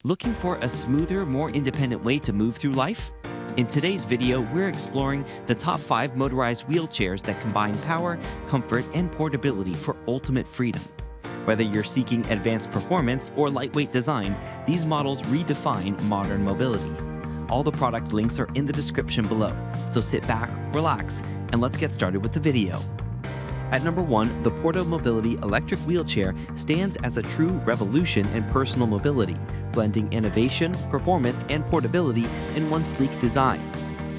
Looking for a smoother, more independent way to move through life? In today's video, we're exploring the top 5 motorized wheelchairs that combine power, comfort, and portability for ultimate freedom. Whether you're seeking advanced performance or lightweight design, these models redefine modern mobility. All the product links are in the description below, so sit back, relax, and let's get started with the video. At number 1, the Porto Mobility electric wheelchair stands as a true revolution in personal mobility, blending innovation, performance, and portability in one sleek design.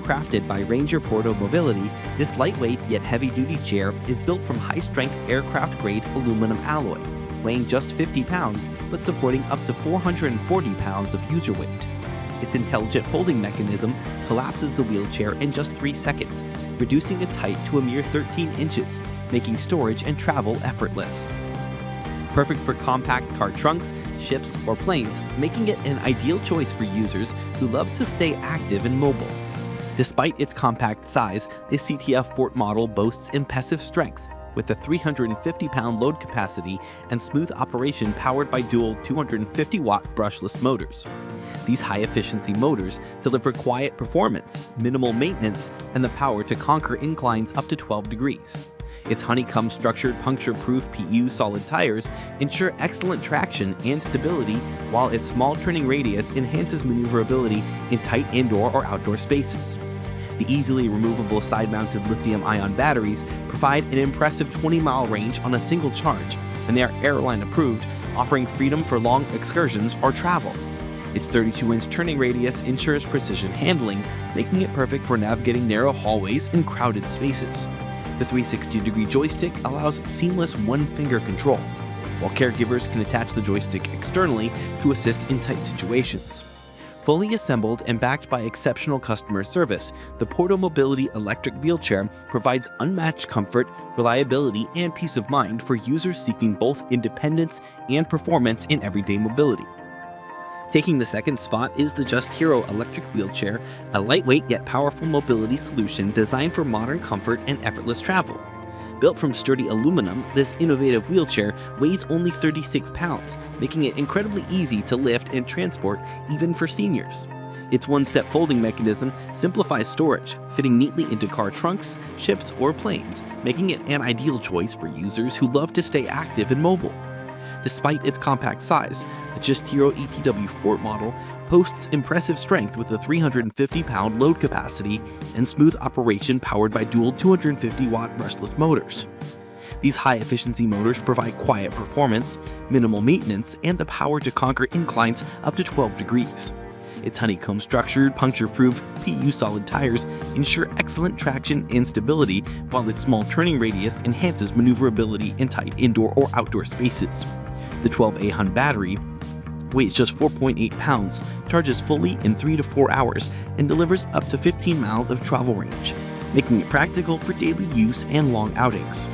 Crafted by Ranger Porto Mobility, this lightweight yet heavy-duty chair is built from high-strength aircraft-grade aluminum alloy, weighing just 50 pounds but supporting up to 440 pounds of user weight. Its intelligent folding mechanism collapses the wheelchair in just 3 seconds, reducing its height to a mere 13 inches, making storage and travel effortless. Perfect for compact car trunks, ships, or planes, making it an ideal choice for users who love to stay active and mobile. Despite its compact size, the CTF Fort model boasts impressive strength, with a 350-pound load capacity and smooth operation powered by dual 250-watt brushless motors. These high-efficiency motors deliver quiet performance, minimal maintenance, and the power to conquer inclines up to 12 degrees. Its honeycomb-structured puncture-proof PU solid tires ensure excellent traction and stability, while its small turning radius enhances maneuverability in tight indoor or outdoor spaces. The easily removable side-mounted lithium-ion batteries provide an impressive 20-mile range on a single charge, and they are airline approved, offering freedom for long excursions or travel. Its 32-inch turning radius ensures precision handling, making it perfect for navigating narrow hallways and crowded spaces. The 360-degree joystick allows seamless one-finger control, while caregivers can attach the joystick externally to assist in tight situations. Fully assembled and backed by exceptional customer service, the Porto Mobility electric wheelchair provides unmatched comfort, reliability, and peace of mind for users seeking both independence and performance in everyday mobility. Taking the second spot is the Justhero electric wheelchair, a lightweight yet powerful mobility solution designed for modern comfort and effortless travel. Built from sturdy aluminum, this innovative wheelchair weighs only 36 pounds, making it incredibly easy to lift and transport even for seniors. Its one-step folding mechanism simplifies storage, fitting neatly into car trunks, ships, or planes, making it an ideal choice for users who love to stay active and mobile. Despite its compact size, the Justhero ETW Fort model boasts impressive strength with a 350-pound load capacity and smooth operation powered by dual 250-watt brushless motors. These high-efficiency motors provide quiet performance, minimal maintenance, and the power to conquer inclines up to 12 degrees. Its honeycomb-structured, puncture-proof PU solid tires ensure excellent traction and stability, while its small turning radius enhances maneuverability in tight indoor or outdoor spaces. The 12A battery weighs just 4.8 pounds, charges fully in 3 to 4 hours, and delivers up to 15 miles of travel range, making it practical for daily use and long outings.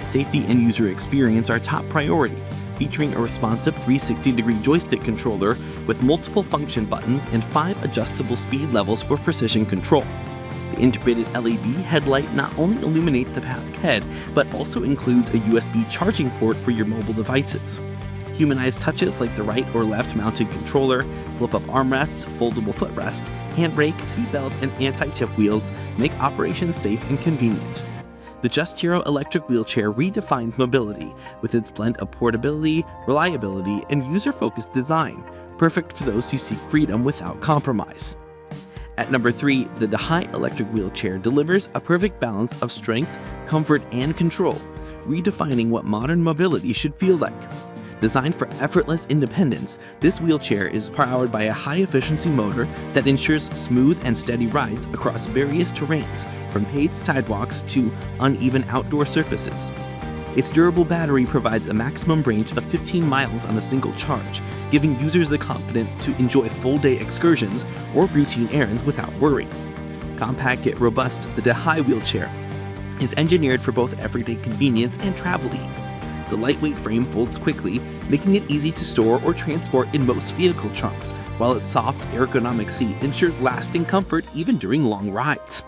Safety and user experience are top priorities, featuring a responsive 360-degree joystick controller with multiple function buttons and 5 adjustable speed levels for precision control. The integrated LED headlight not only illuminates the path ahead, but also includes a USB charging port for your mobile devices. Humanized touches like the right or left mounted controller, flip-up armrests, foldable footrest, handbrake, seatbelt, and anti-tip wheels make operation safe and convenient. The Justhero electric wheelchair redefines mobility with its blend of portability, reliability, and user-focused design, perfect for those who seek freedom without compromise. At number 3, the Dahaiy electric wheelchair delivers a perfect balance of strength, comfort, and control, redefining what modern mobility should feel like. Designed for effortless independence, this wheelchair is powered by a high-efficiency motor that ensures smooth and steady rides across various terrains, from paved sidewalks to uneven outdoor surfaces. Its durable battery provides a maximum range of 15 miles on a single charge, giving users the confidence to enjoy full-day excursions or routine errands without worry. Compact yet robust, the Dahaiy wheelchair is engineered for both everyday convenience and travel ease. The lightweight frame folds quickly, making it easy to store or transport in most vehicle trunks, while its soft, ergonomic seat ensures lasting comfort even during long rides.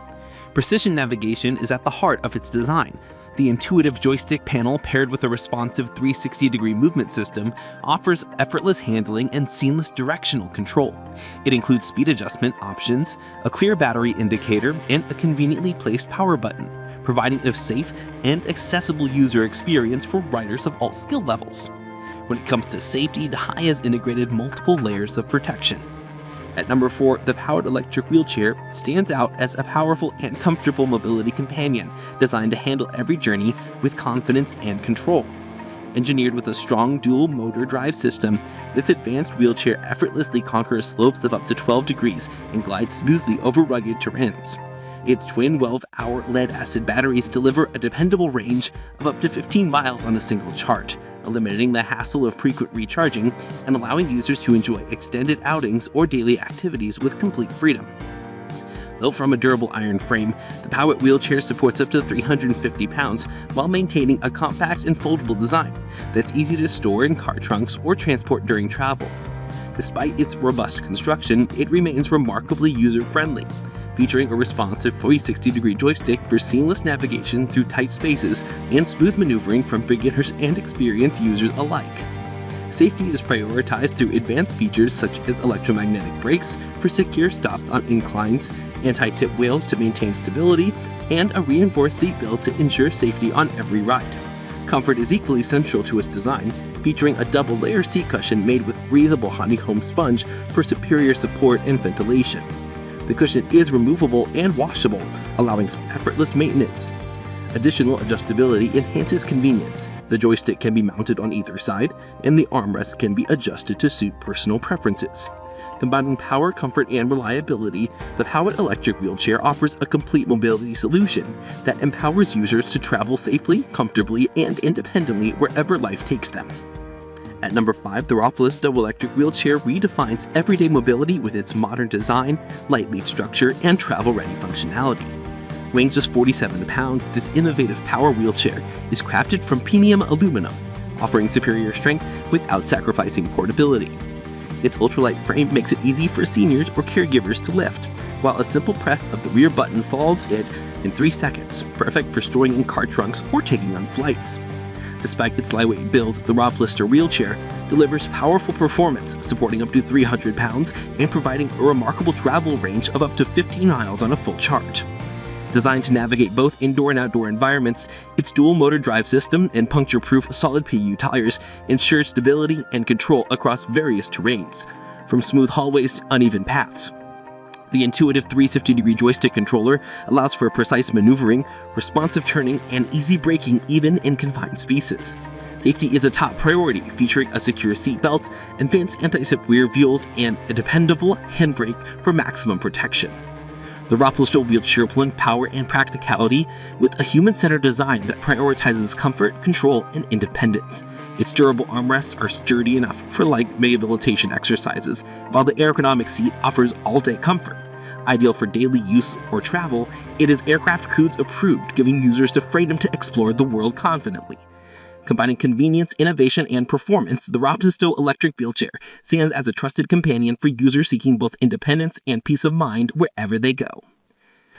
Precision navigation is at the heart of its design. The intuitive joystick panel paired with a responsive 360-degree movement system offers effortless handling and seamless directional control. It includes speed adjustment options, a clear battery indicator, and a conveniently placed power button, providing a safe and accessible user experience for riders of all skill levels. When it comes to safety, Dahaiy has integrated multiple layers of protection. At number 4, the Powet electric wheelchair stands out as a powerful and comfortable mobility companion designed to handle every journey with confidence and control. Engineered with a strong dual-motor drive system, this advanced wheelchair effortlessly conquers slopes of up to 12 degrees and glides smoothly over rugged terrains. Its twin 12-hour lead-acid batteries deliver a dependable range of up to 15 miles on a single charge, eliminating the hassle of frequent recharging and allowing users to enjoy extended outings or daily activities with complete freedom. Built from a durable iron frame, the Powet wheelchair supports up to 350 pounds while maintaining a compact and foldable design that's easy to store in car trunks or transport during travel. Despite its robust construction, it remains remarkably user-friendly, featuring a responsive 360-degree joystick for seamless navigation through tight spaces and smooth maneuvering from beginners and experienced users alike. Safety is prioritized through advanced features such as electromagnetic brakes for secure stops on inclines, anti-tip wheels to maintain stability, and a reinforced seatbelt to ensure safety on every ride. Comfort is equally central to its design, featuring a double-layer seat cushion made with breathable honeycomb sponge for superior support and ventilation. The cushion is removable and washable, allowing effortless maintenance. Additional adjustability enhances convenience. The joystick can be mounted on either side, and the armrests can be adjusted to suit personal preferences. Combining power, comfort, and reliability, the Powet electric wheelchair offers a complete mobility solution that empowers users to travel safely, comfortably, and independently wherever life takes them. At number 5, the Roplaso electric wheelchair redefines everyday mobility with its modern design, lightweight structure, and travel-ready functionality. Weighing just 47 pounds, this innovative power wheelchair is crafted from premium aluminum, offering superior strength without sacrificing portability. Its ultralight frame makes it easy for seniors or caregivers to lift, while a simple press of the rear button folds it in 3 seconds, perfect for storing in car trunks or taking on flights. Despite its lightweight build, the Roplaso wheelchair delivers powerful performance, supporting up to 300 pounds and providing a remarkable travel range of up to 15 miles on a full charge. Designed to navigate both indoor and outdoor environments, its dual-motor drive system and puncture-proof solid PU tires ensure stability and control across various terrains, from smooth hallways to uneven paths. The intuitive 360-degree joystick controller allows for precise maneuvering, responsive turning, and easy braking even in confined spaces. Safety is a top priority, featuring a secure seatbelt, advanced anti-slip rear wheels, and a dependable handbrake for maximum protection. The Roplaso wheelchair blends power and practicality with a human-centered design that prioritizes comfort, control, and independence. Its durable armrests are sturdy enough for light rehabilitation exercises, while the ergonomic seat offers all-day comfort. Ideal for daily use or travel, it is aircraft codes approved, giving users the freedom to explore the world confidently. Combining convenience, innovation, and performance, the Roplaso electric wheelchair stands as a trusted companion for users seeking both independence and peace of mind wherever they go.